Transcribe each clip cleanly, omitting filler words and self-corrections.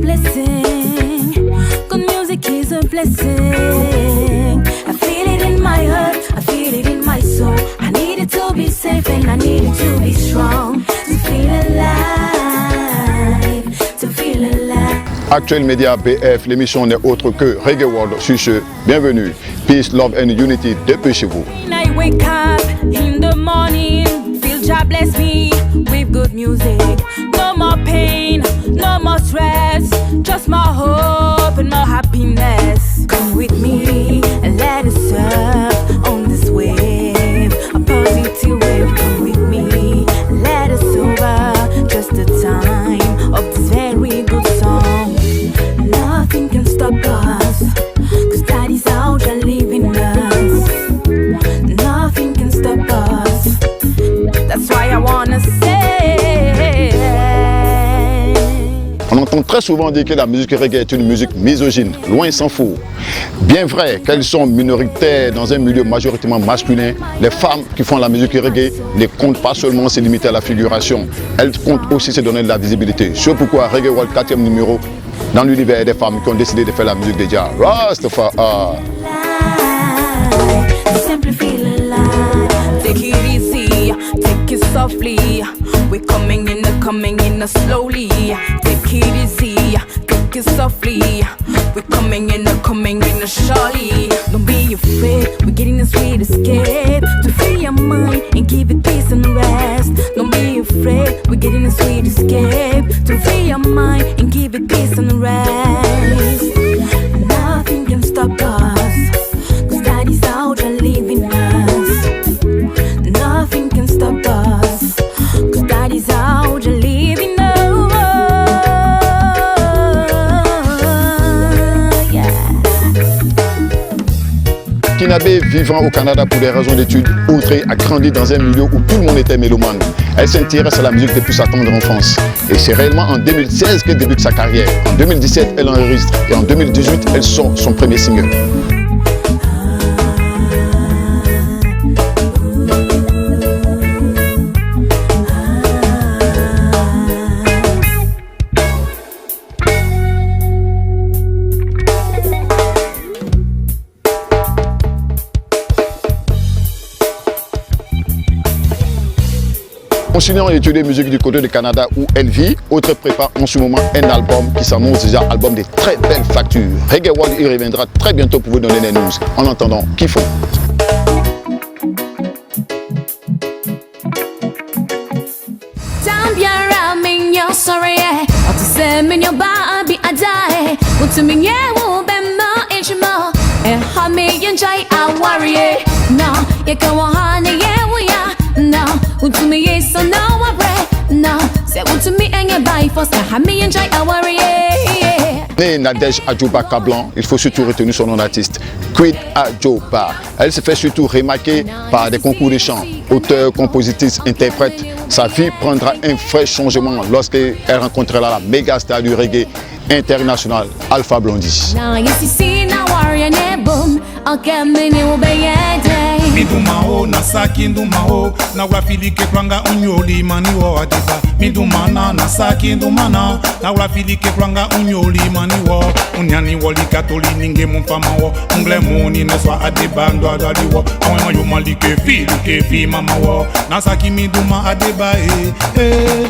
blessing. Good music is a blessing. I feel it in my heart, I feel it in my soul. I need it to be safe and I need it to be strong. To feel alive, to feel alive. Actuel Média BF, l'émission n'est autre que Reggae World. Sur ce, bienvenue. Peace, love and unity depuis chez vous. I wake up in the morning, feel God bless me with good music. No more pain, no more stress, just more hope and more happiness. Come with me and let us surf on this wave, a positive wave. Come with me and let us over just the time of this very good song. Nothing can stop us, 'cause that is how you're living us. Nothing can stop us, that's why I wanna say. On entend très souvent dire que la musique reggae est une musique misogyne, loin s'en faut. Bien vrai qu'elles sont minoritaires dans un milieu majoritairement masculin, les femmes qui font la musique reggae ne comptent pas seulement se limiter à la figuration, elles comptent aussi se donner de la visibilité. C'est pourquoi Reggae World 4e numéro dans l'univers des femmes qui ont décidé de faire la musique de Jah. Rastafari. Simply feel alive. Take it easy, take it softly. We're coming in slowly. Take it easy, take it softly. We're coming in surely. Don't be afraid, we're getting a sweet escape to free your mind and give it peace and rest. Don't be afraid, we're getting a sweet escape to free your mind and give it peace and rest. Nothing can stop us, 'cause that is how you're living us. Nothing can stop us, 'cause that is how you're living us. Yeah. Kinabé, vivant au Canada pour des raisons d'études, Audrey a grandi dans un milieu où tout le monde était mélomane. Elle s'intéresse à la musique depuis sa tendre enfance. Et c'est réellement en 2016 qu'elle débute sa carrière. En 2017, elle enregistre et en 2018, elle sort son premier single. Continuant à étudier musique du côté du Canada où elle vit, Audrey prépare en ce moment un album qui s'annonce déjà album de très belle facture. Reggae World y reviendra très bientôt pour vous donner les news. En attendant, kiffons. No, to me yes, so no I pray. No, say to me and your bye for say me enjoy our yeah. Née Nadège Adjoba Kablan, il faut surtout retenir son nom d'artiste, Queen Adjoba. Elle se fait surtout remarquer par des concours de chant. Auteur, compositrice, interprète, sa vie prendra un vrai changement lorsqu'elle rencontrera la méga star du reggae international, Alpha Blondy. Midumao na saki ndumao na wafilike kwanga unyoli mani wo adiba midumana na saki ndumana na wafilike kwanga unyoli mani wo unyani woli katoli ninge mfama wo ungle moni na swa adiba ndo adali wo awen mayo malike filu ke fi mama wo na saki miduma adiba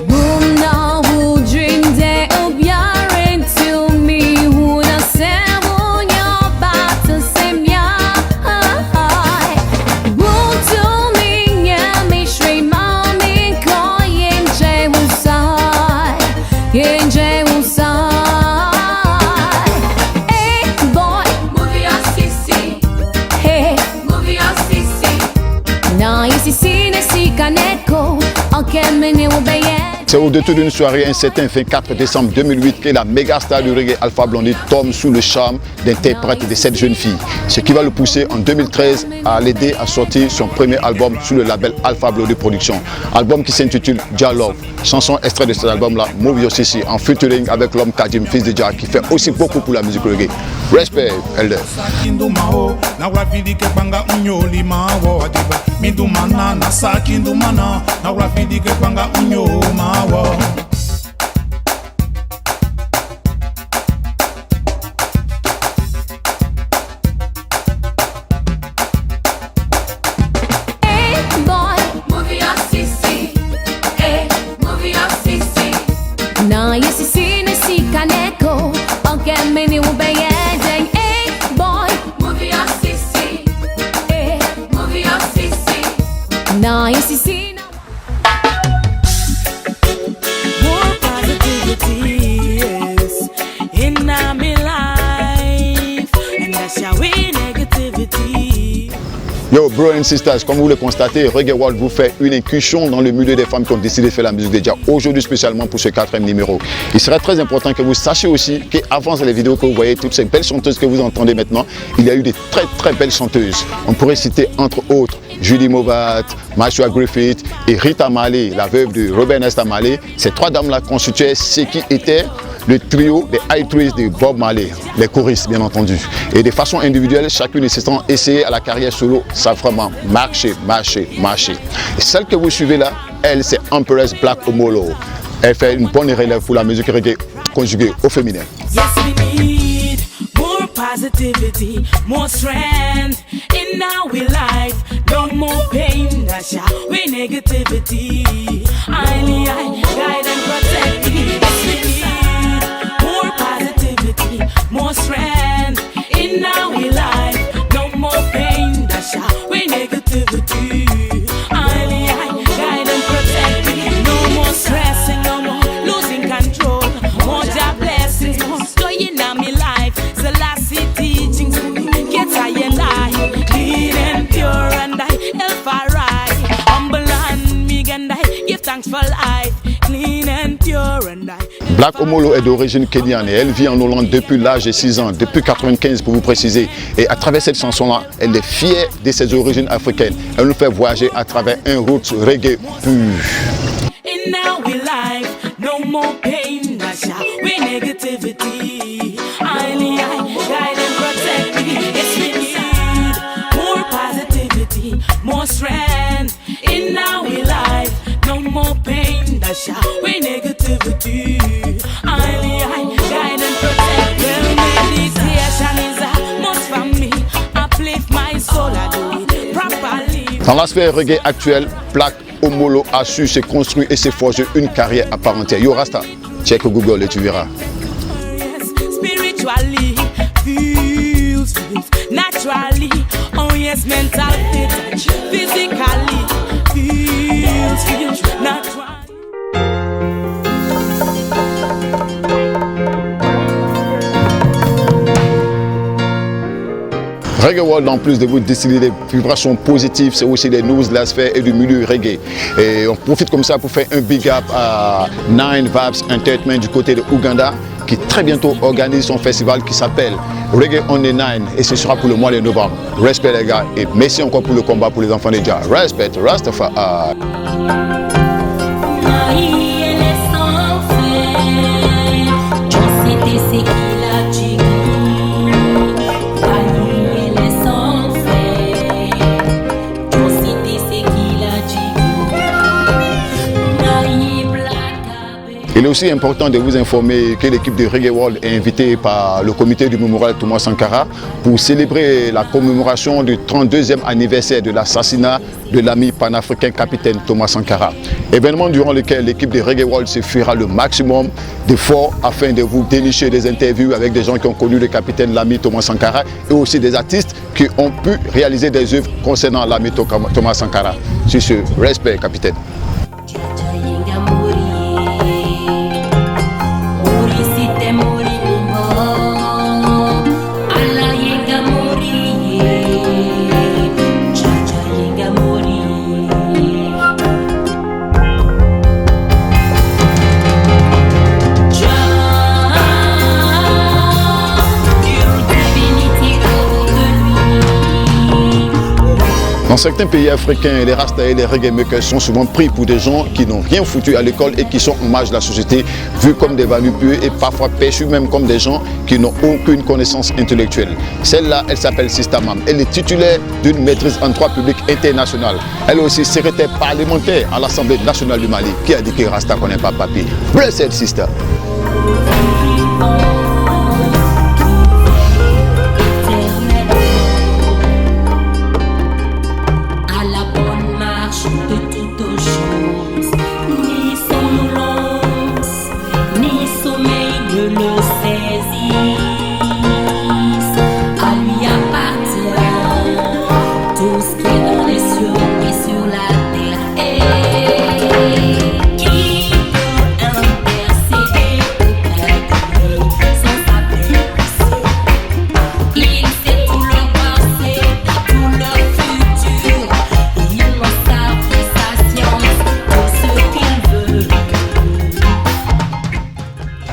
Boom now who dream day of yarin to me who na say C'est au détour d'une soirée, un certain 24 décembre 2008, que la méga star du reggae Alpha Blondy tombe sous le charme d'interprète de cette jeune fille. Ce qui va le pousser en 2013 à l'aider à sortir son premier album sous le label Alpha Blondy Production. Album qui s'intitule Jah Love. Chanson extrait de cet album-là, Move Your CC, en featuring avec l'homme Kadim, fils de Jah, qui fait aussi beaucoup pour la musique reggae. Respect, Elder. Midumana na saki ndumana na urafidike kwanga unyoma wo Yo, bro and sisters, comme vous le constatez, Reggae World vous fait une incursion dans le milieu des femmes qui ont décidé de faire la musique de Jah aujourd'hui, spécialement pour ce 4e numéro. Il serait très important que vous sachiez aussi qu'avant les vidéos que vous voyez, toutes ces belles chanteuses que vous entendez maintenant, il y a eu de très belles chanteuses. On pourrait citer entre autres Judy Movat, Mashua Griffith et Rita Marley, la veuve de Robert Nesta Marley. Ces 3 dames-là constituaient ce qui était le trio des High Threes de Bob Marley, les choristes bien entendu. Et de façon individuelle, chacune de ces temps essayer à la carrière solo, ça a vraiment marché. Et celle que vous suivez là, elle c'est Empress Black Omolo. Elle fait une bonne relève pour la musique reggae conjuguée au féminin. Yes, we need more positivity, more strength in our life. No more pain, that's we negativity. I guide and protect me. Yes, we need more positivity, more strength in our life. No more pain, that's we negativity. I guide and protect me. No more stressing, no more losing control. More job blessings, more joy in my life. Selassie teachings to me, get I and I, clean and pure and I, Elfarai, humble and meek and I, give thanks for life, clean and pure and I. Black Omolo est d'origine kenyane et elle vit en Hollande depuis l'âge de 6 ans, depuis 95 pour vous préciser. Et à travers cette chanson-là, elle est fière de ses origines africaines. Elle nous fait voyager à travers un roots reggae pur. In our life, no more pain, we negativity. I guide and protect me. Yes, we need more positivity, more strength in our life. No more pain, we negativity. I guide and protect me. Well, meditation is a must for me. Uplift my soul, I do it properly. Dans la sphère reggae actuelle, Black Omolo a su se construire et se forger une carrière à part entière. Yo Rasta, check Google et tu verras. Yes, spiritually, feels naturally. Oh yes, mental fit, physically, feels naturally. Reggae World, en plus de vous distiller des vibrations positives, c'est aussi des news de la sphère et du milieu reggae. Et on profite comme ça pour faire un big up à Nine Vibes Entertainment du côté de Ouganda, qui très bientôt organise son festival qui s'appelle Reggae on the Nine et ce sera pour le mois de novembre. Respect les gars et merci encore pour le combat pour les enfants de Jah. Respect, Rastafari. Il est aussi important de vous informer que l'équipe de Reggae World est invitée par le comité du mémorial Thomas Sankara pour célébrer la commémoration du 32e anniversaire de l'assassinat de l'ami panafricain capitaine Thomas Sankara. Événement durant lequel l'équipe de Reggae World se fera le maximum d'efforts afin de vous dénicher des interviews avec des gens qui ont connu le capitaine l'ami Thomas Sankara et aussi des artistes qui ont pu réaliser des œuvres concernant l'ami Thomas Sankara. Sur ce, respect capitaine. Dans certains pays africains, les Rasta et les reggae makers sont souvent pris pour des gens qui n'ont rien foutu à l'école et qui sont en marge de la société, vus comme des manipulés et parfois perçus même comme des gens qui n'ont aucune connaissance intellectuelle. Celle-là, elle s'appelle Sista Mam. Elle est titulaire d'une maîtrise en droit public international. Elle est aussi secrétaire parlementaire à l'Assemblée nationale du Mali, qui a dit que Rasta connaît pas papier. Blessed Sister. Qui peut intercéder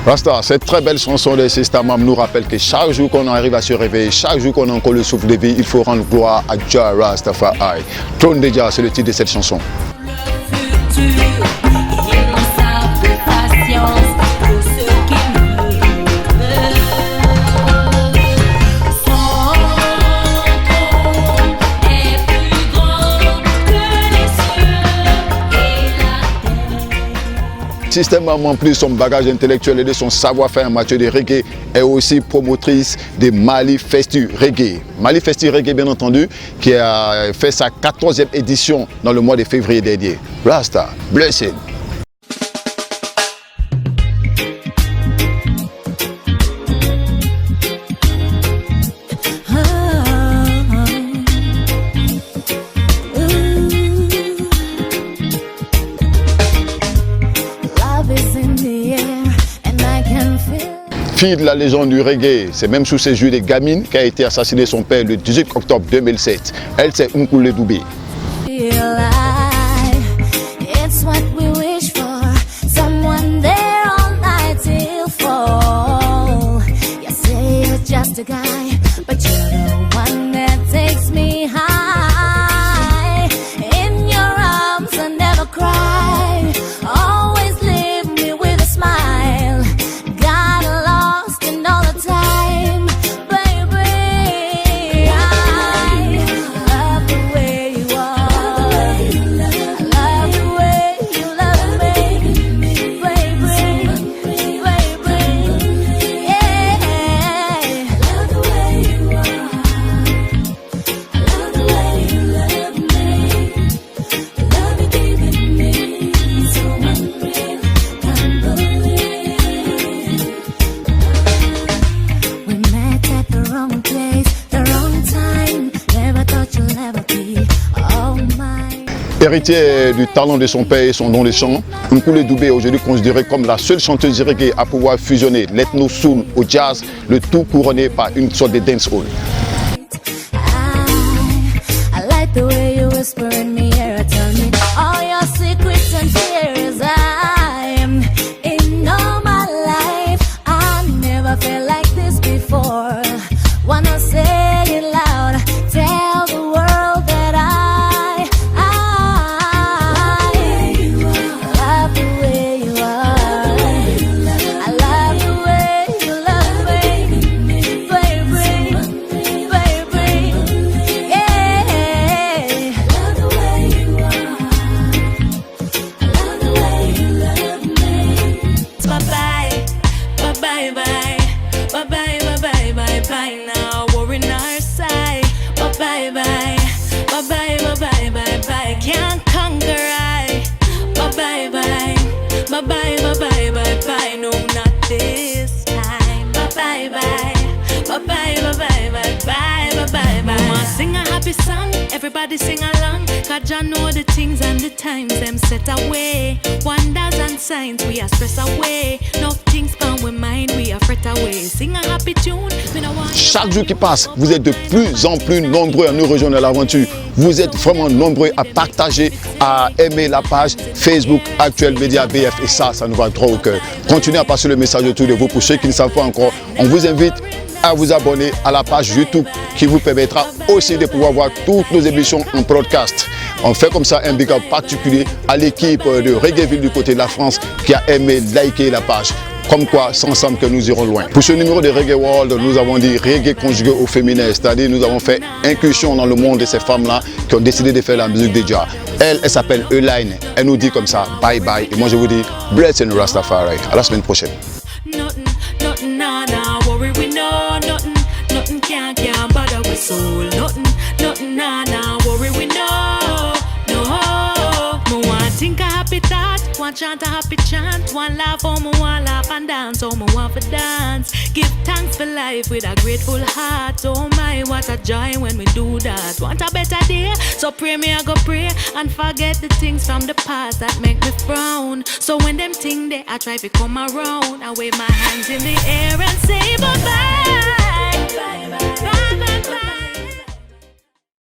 Rasta, cette très belle chanson de Sista Mam nous rappelle que chaque jour qu'on arrive à se réveiller, chaque jour qu'on a encore le souffle de vie, il faut rendre gloire à Jah Rastafari. Trône de Jah, c'est le titre de cette chanson. Sista Mam, en plus son bagage intellectuel et de son savoir-faire en matière de reggae, est aussi promotrice de Mali Festi Reggae. Mali Festi Reggae, bien entendu, qui a fait sa 14e édition dans le mois de février dernier. Rasta, blessed. Fille de la légende du reggae, c'est même sous ses yeux de gamine qu'a été assassiné son père le 18 octobre 2007. Elle, c'est Nkoulé Doubé. Héritière du talent de son père et son don de chant, Nkoulé Doubé est aujourd'hui considérée comme la seule chanteuse reggae à pouvoir fusionner l'ethno-soul au jazz, le tout couronné par une sorte de dancehall. Everybody sing along, cause Jah know the things and the times them set away. Wonders and signs we are stress away. No things come with mind we are fret away. Sing a happy tune. Chaque jour qui passe, vous êtes de plus en plus nombreux à nous rejoindre à l'aventure. Vous êtes vraiment nombreux à partager, à aimer la page Facebook Actuel Média BF et ça nous va droit au cœur. Continuez à passer le message autour de vous. Pour ceux qui ne savent pas encore, on vous invite à vous abonner à la page YouTube qui vous permettra aussi de pouvoir voir toutes nos émissions en podcast. On fait comme ça un big up particulier à l'équipe de Reggaeville du côté de la France qui a aimé liker la page. Comme quoi, c'est ensemble que nous irons loin. Pour ce numéro de Reggae World, nous avons dit reggae conjugué au féminin, c'est-à-dire nous avons fait incursion dans le monde de ces femmes-là qui ont décidé de faire la musique de Jah. Elle s'appelle Eulaine. Elle nous dit comme ça, bye bye. Et moi je vous dis, bless and Rastafari. À la semaine prochaine. Nothing can't bother with soul. Nothing, nah, worry we know. No, me want think a happy thought, want chant a happy chant, want laugh, oh me want laugh and dance, oh me want for dance. Give thanks for life with a grateful heart. Oh my, what a joy when we do that. Want a better day, so pray me I go pray and forget the things from the past that make me frown. So when them think they I try to come around, I wave my hands in the air and say bye bye. Bye bye.